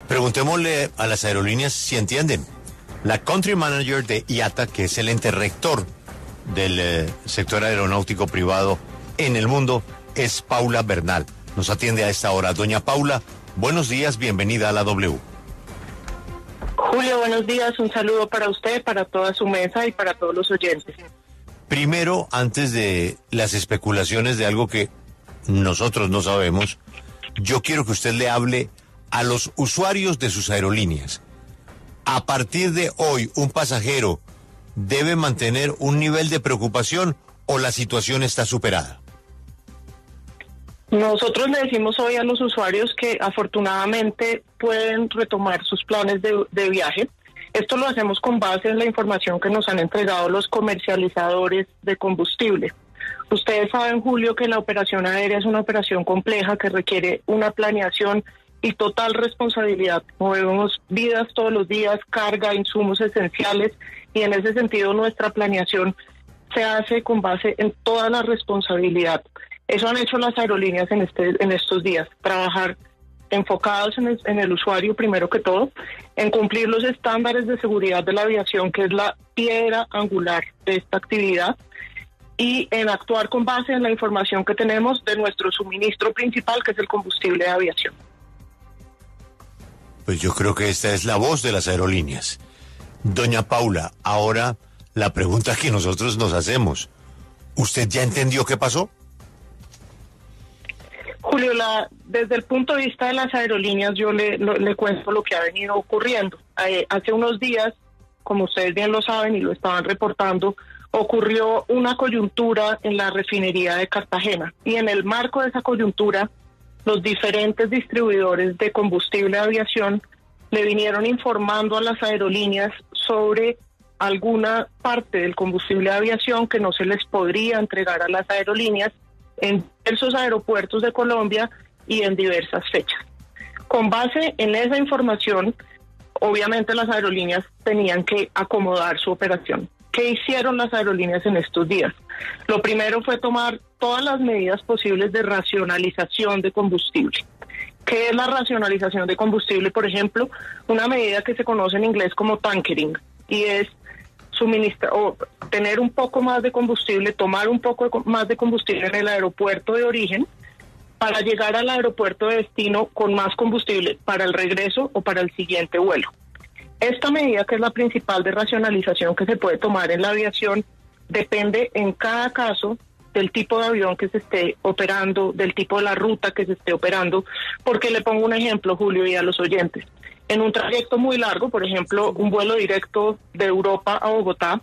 Preguntémosle a las aerolíneas si entienden. La country manager de IATA, que es el ente rector del sector aeronáutico privado en el mundo, es Paula Bernal. Nos atiende a esta hora. Doña Paula, buenos días, bienvenida a la W. Julio, buenos días, un saludo para usted, para toda su mesa y para todos los oyentes. Primero, antes de las especulaciones de algo que nosotros no sabemos, yo quiero que usted le hable a los usuarios de sus aerolíneas. A partir de hoy, ¿un pasajero debe mantener un nivel de preocupación o la situación está superada? Nosotros le decimos hoy a los usuarios que afortunadamente pueden retomar sus planes de viaje. Esto lo hacemos con base en la información que nos han entregado los comercializadores de combustible. Ustedes saben, Julio, que la operación aérea es una operación compleja que requiere una planeación y total responsabilidad. Movemos vidas todos los días, carga, insumos esenciales, y en ese sentido nuestra planeación se hace con base en toda la responsabilidad. Eso han hecho las aerolíneas en estos días, trabajar enfocados en el usuario primero que todo, en cumplir los estándares de seguridad de la aviación, que es la piedra angular de esta actividad, y en actuar con base en la información que tenemos de nuestro suministro principal, que es el combustible de aviación. Pues yo creo que esta es la voz de las aerolíneas. Doña Paula, ahora la pregunta que nosotros nos hacemos, ¿usted ya entendió qué pasó? Julio, desde el punto de vista de las aerolíneas, yo le cuento lo que ha venido ocurriendo. Hace unos días, como ustedes bien lo saben y lo estaban reportando, ocurrió una coyuntura en la refinería de Cartagena. Y en el marco de esa coyuntura, los diferentes distribuidores de combustible de aviación le vinieron informando a las aerolíneas sobre alguna parte del combustible de aviación que no se les podría entregar a las aerolíneas en diversos aeropuertos de Colombia y en diversas fechas. Con base en esa información, obviamente las aerolíneas tenían que acomodar su operación. ¿Qué hicieron las aerolíneas en estos días? Lo primero fue tomar todas las medidas posibles de racionalización de combustible. ¿Qué es la racionalización de combustible? Por ejemplo, una medida que se conoce en inglés como tankering, y es suministrar o tener un poco más de combustible, tomar un poco más de combustible en el aeropuerto de origen para llegar al aeropuerto de destino con más combustible para el regreso o para el siguiente vuelo. Esta medida, que es la principal de racionalización que se puede tomar en la aviación, depende en cada caso del tipo de avión que se esté operando, del tipo de la ruta que se esté operando, porque le pongo un ejemplo, Julio, y a los oyentes. En un trayecto muy largo, por ejemplo, un vuelo directo de Europa a Bogotá,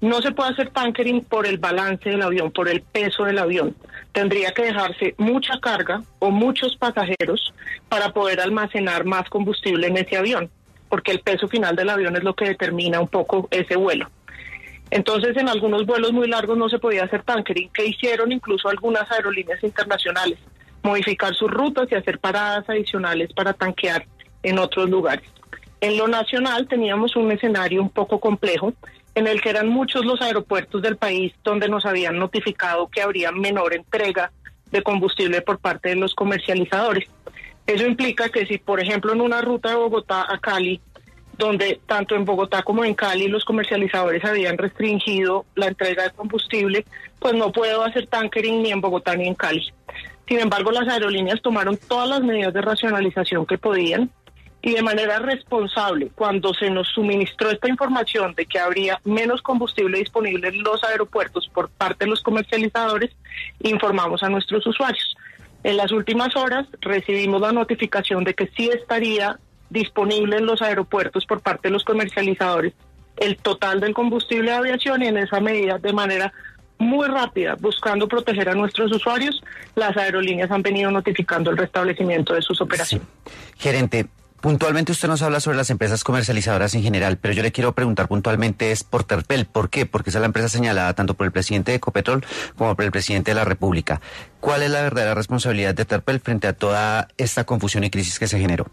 no se puede hacer tankering por el balance del avión, por el peso del avión. Tendría que dejarse mucha carga o muchos pasajeros para poder almacenar más combustible en ese avión, porque el peso final del avión es lo que determina un poco ese vuelo. Entonces, en algunos vuelos muy largos no se podía hacer tankering, que hicieron incluso algunas aerolíneas internacionales, modificar sus rutas y hacer paradas adicionales para tanquear en otros lugares. En lo nacional teníamos un escenario un poco complejo, en el que eran muchos los aeropuertos del país donde nos habían notificado que habría menor entrega de combustible por parte de los comercializadores. Eso implica que si, por ejemplo, en una ruta de Bogotá a Cali, donde tanto en Bogotá como en Cali los comercializadores habían restringido la entrega de combustible, pues no puedo hacer tankering ni en Bogotá ni en Cali. Sin embargo, las aerolíneas tomaron todas las medidas de racionalización que podían, y de manera responsable, cuando se nos suministró esta información de que habría menos combustible disponible en los aeropuertos por parte de los comercializadores, informamos a nuestros usuarios. En las últimas horas recibimos la notificación de que sí estaría disponible en los aeropuertos por parte de los comercializadores el total del combustible de aviación, y en esa medida, de manera muy rápida, buscando proteger a nuestros usuarios, las aerolíneas han venido notificando el restablecimiento de sus operaciones. Sí. Gerente, puntualmente usted nos habla sobre las empresas comercializadoras en general, pero yo le quiero preguntar puntualmente es por Terpel. ¿Por qué? Porque esa es la empresa señalada tanto por el presidente de Ecopetrol como por el presidente de la República. ¿Cuál es la verdadera responsabilidad de Terpel frente a toda esta confusión y crisis que se generó?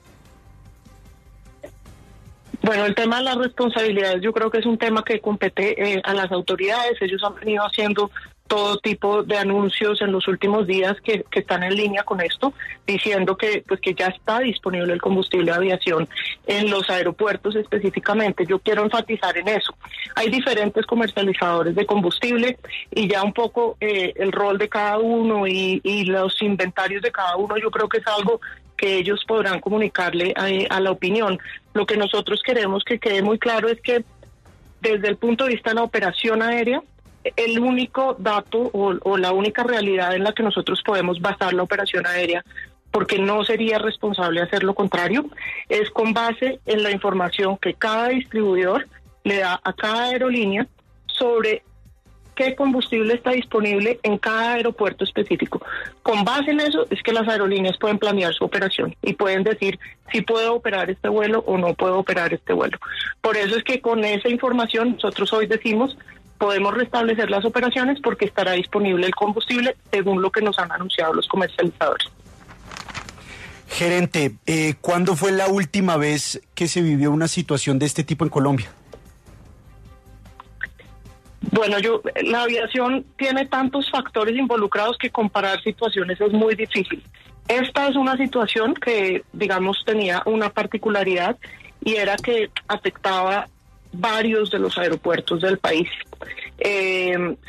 Bueno, el tema de las responsabilidades yo creo que es un tema que compete a las autoridades. Ellos han venido haciendo todo tipo de anuncios en los últimos días que están en línea con esto, diciendo que pues que ya está disponible el combustible de aviación en los aeropuertos específicamente. Yo quiero enfatizar en eso. Hay diferentes comercializadores de combustible y ya un poco el rol de cada uno y los inventarios de cada uno, yo creo que es algo que ellos podrán comunicarle a la opinión. Lo que nosotros queremos que quede muy claro es que desde el punto de vista de la operación aérea, el único dato o la única realidad en la que nosotros podemos basar la operación aérea, porque no sería responsable hacer lo contrario, es con base en la información que cada distribuidor le da a cada aerolínea sobre qué combustible está disponible en cada aeropuerto específico. Con base en eso es que las aerolíneas pueden planear su operación y pueden decir si puedo operar este vuelo o no puedo operar este vuelo. Por eso es que con esa información nosotros hoy decimos podemos restablecer las operaciones porque estará disponible el combustible según lo que nos han anunciado los comercializadores. Gerente, ¿cuándo fue la última vez que se vivió una situación de este tipo en Colombia? Bueno, la aviación tiene tantos factores involucrados que comparar situaciones es muy difícil. Esta es una situación que, digamos, tenía una particularidad y era que afectaba varios de los aeropuertos del país.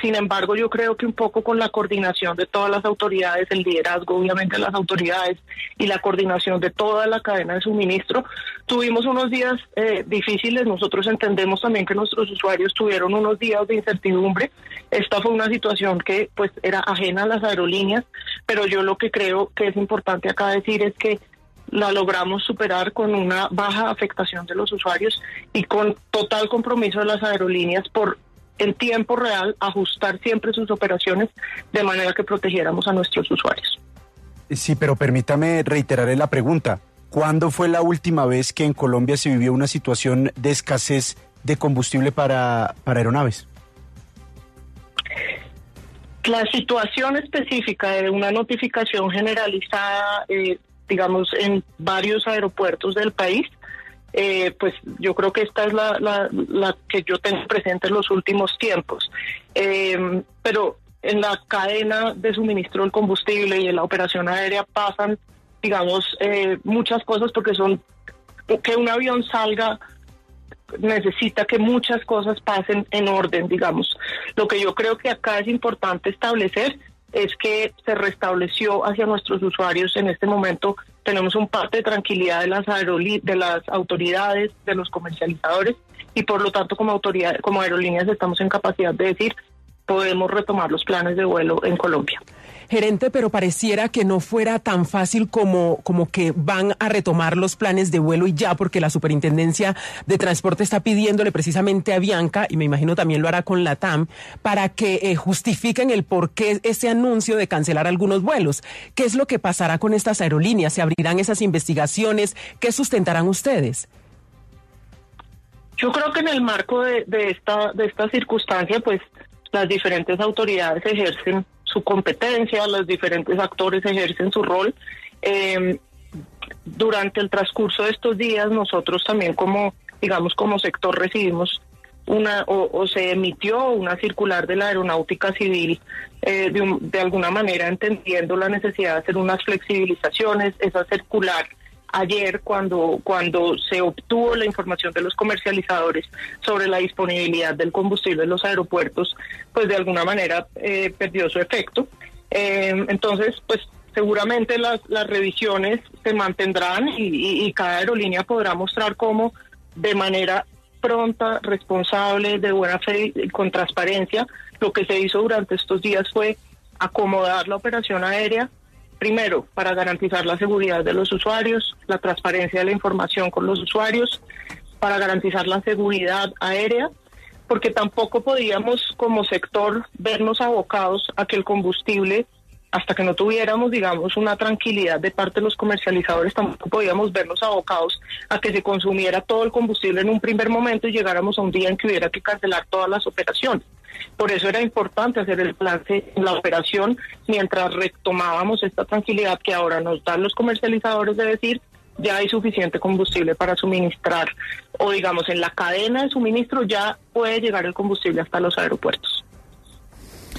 Sin embargo, yo creo que un poco con la coordinación de todas las autoridades, el liderazgo obviamente de las autoridades y la coordinación de toda la cadena de suministro, tuvimos unos días difíciles. Nosotros entendemos también que nuestros usuarios tuvieron unos días de incertidumbre. Esta fue una situación que pues era ajena a las aerolíneas, pero yo lo que creo que es importante acá decir es que la logramos superar con una baja afectación de los usuarios y con total compromiso de las aerolíneas por en tiempo real ajustar siempre sus operaciones de manera que protegiéramos a nuestros usuarios. Sí, pero permítame reiterarle la pregunta. ¿Cuándo fue la última vez que en Colombia se vivió una situación de escasez de combustible para aeronaves? La situación específica de una notificación generalizada, digamos, en varios aeropuertos del país, pues yo creo que esta es la que yo tengo presente en los últimos tiempos. Pero en la cadena de suministro del combustible y en la operación aérea pasan, digamos, muchas cosas porque que un avión salga necesita que muchas cosas pasen en orden, digamos. Lo que yo creo que acá es importante establecer es que se restableció hacia nuestros usuarios en este momento. Tenemos un parte de tranquilidad de las autoridades, de los comercializadores y por lo tanto como aerolíneas estamos en capacidad de decir podemos retomar los planes de vuelo en Colombia. Gerente, pero pareciera que no fuera tan fácil como que van a retomar los planes de vuelo y ya, porque la Superintendencia de Transporte está pidiéndole precisamente a Avianca, y me imagino también lo hará con LATAM, para que justifiquen el por qué ese anuncio de cancelar algunos vuelos. ¿Qué es lo que pasará con estas aerolíneas? ¿Se abrirán esas investigaciones? ¿Qué sustentarán ustedes? Yo creo que en el marco de esta circunstancia, pues las diferentes autoridades ejercen su competencia, los diferentes actores ejercen su rol. Durante el transcurso de estos días, nosotros también como sector recibimos se emitió una circular de la Aeronáutica Civil, de alguna manera entendiendo la necesidad de hacer unas flexibilizaciones. Esa circular ayer, cuando se obtuvo la información de los comercializadores sobre la disponibilidad del combustible en los aeropuertos, pues de alguna manera perdió su efecto. Entonces, pues seguramente las revisiones se mantendrán y cada aerolínea podrá mostrar cómo de manera pronta, responsable, de buena fe y con transparencia, lo que se hizo durante estos días fue acomodar la operación aérea. Primero, para garantizar la seguridad de los usuarios, la transparencia de la información con los usuarios, para garantizar la seguridad aérea, porque tampoco podíamos como sector vernos abocados a que el combustible, hasta que no tuviéramos, digamos, una tranquilidad de parte de los comercializadores, tampoco podíamos vernos abocados a que se consumiera todo el combustible en un primer momento y llegáramos a un día en que hubiera que cancelar todas las operaciones. Por eso era importante hacer el plan en la operación mientras retomábamos esta tranquilidad que ahora nos dan los comercializadores de decir ya hay suficiente combustible para suministrar, o digamos en la cadena de suministro ya puede llegar el combustible hasta los aeropuertos.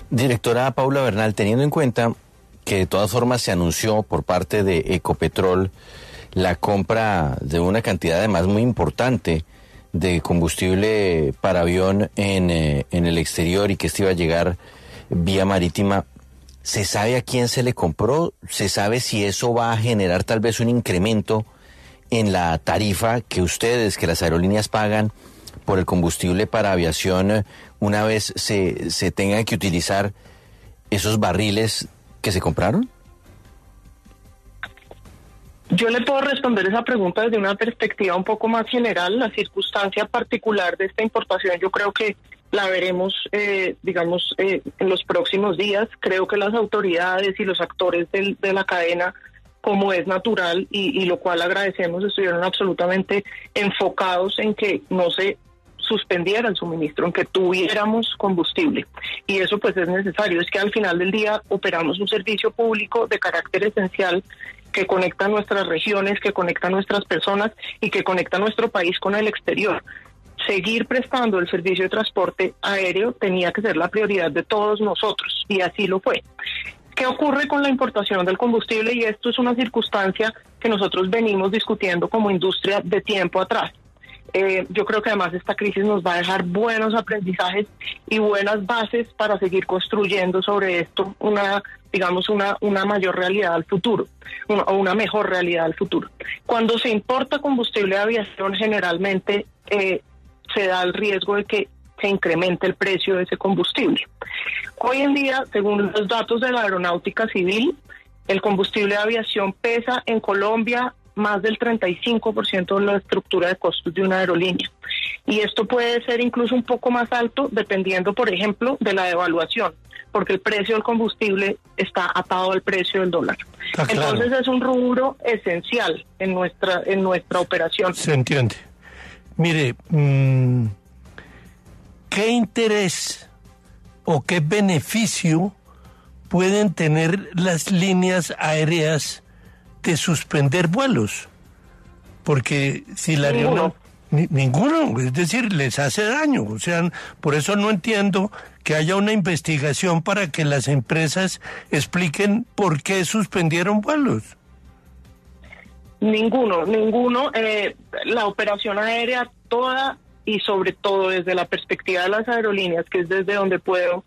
Directora Paula Bernal, teniendo en cuenta que de todas formas se anunció por parte de Ecopetrol la compra de una cantidad además muy importante de combustible para avión en el exterior y que esto iba a llegar vía marítima, ¿se sabe a quién se le compró? ¿Se sabe si eso va a generar tal vez un incremento en la tarifa que ustedes, que las aerolíneas pagan por el combustible para aviación una vez se tengan que utilizar esos barriles que se compraron? Yo le puedo responder esa pregunta desde una perspectiva un poco más general. La circunstancia particular de esta importación yo creo que la veremos, en los próximos días. Creo que las autoridades y los actores de la cadena, como es natural, y lo cual agradecemos, estuvieron absolutamente enfocados en que no se suspendiera el suministro, en que tuviéramos combustible. Y eso pues es necesario. Es que al final del día operamos un servicio público de carácter esencial que conecta nuestras regiones, que conecta nuestras personas y que conecta nuestro país con el exterior. Seguir prestando el servicio de transporte aéreo tenía que ser la prioridad de todos nosotros, y así lo fue. ¿Qué ocurre con la importación del combustible? Y esto es una circunstancia que nosotros venimos discutiendo como industria de tiempo atrás. Yo creo que además esta crisis nos va a dejar buenos aprendizajes y buenas bases para seguir construyendo sobre esto una mayor realidad al futuro, una mejor realidad al futuro. Cuando se importa combustible de aviación, generalmente se da el riesgo de que se incremente el precio de ese combustible. Hoy en día, según los datos de la aeronáutica civil, el combustible de aviación pesa en Colombia más del 35% de la estructura de costos de una aerolínea. Y esto puede ser incluso un poco más alto dependiendo, por ejemplo, de la devaluación, porque el precio del combustible está atado al precio del dólar. Entonces es un rubro esencial en nuestra operación. Se entiende. Mire, ¿qué interés o qué beneficio pueden tener las líneas aéreas de suspender vuelos? Porque si la aeronave... Ninguno, es decir, les hace daño. O sea, por eso no entiendo que haya una investigación para que las empresas expliquen por qué suspendieron vuelos. Ninguno. La operación aérea toda, y sobre todo desde la perspectiva de las aerolíneas, que es desde donde puedo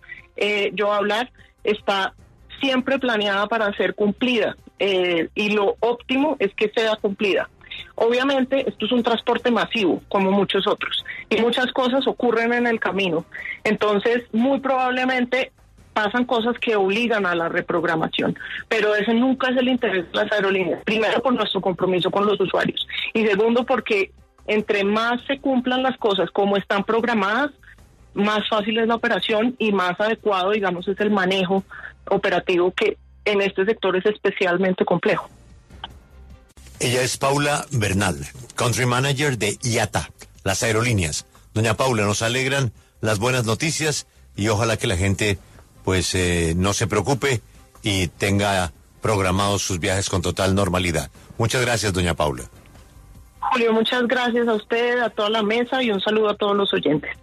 yo hablar, está siempre planeada para ser cumplida, y lo óptimo es que sea cumplida. Obviamente esto es un transporte masivo, como muchos otros, y muchas cosas ocurren en el camino. Entonces, muy probablemente pasan cosas que obligan a la reprogramación, pero ese nunca es el interés de las aerolíneas. Primero, por nuestro compromiso con los usuarios, y segundo, porque entre más se cumplan las cosas como están programadas, más fácil es la operación y más adecuado, digamos, es el manejo operativo, que en este sector es especialmente complejo. Ella es Paula Bernal, Country Manager de IATA, las aerolíneas. Doña Paula, nos alegran las buenas noticias y ojalá que la gente pues no se preocupe y tenga programados sus viajes con total normalidad. Muchas gracias, doña Paula. Julio, muchas gracias a usted, a toda la mesa, y un saludo a todos los oyentes.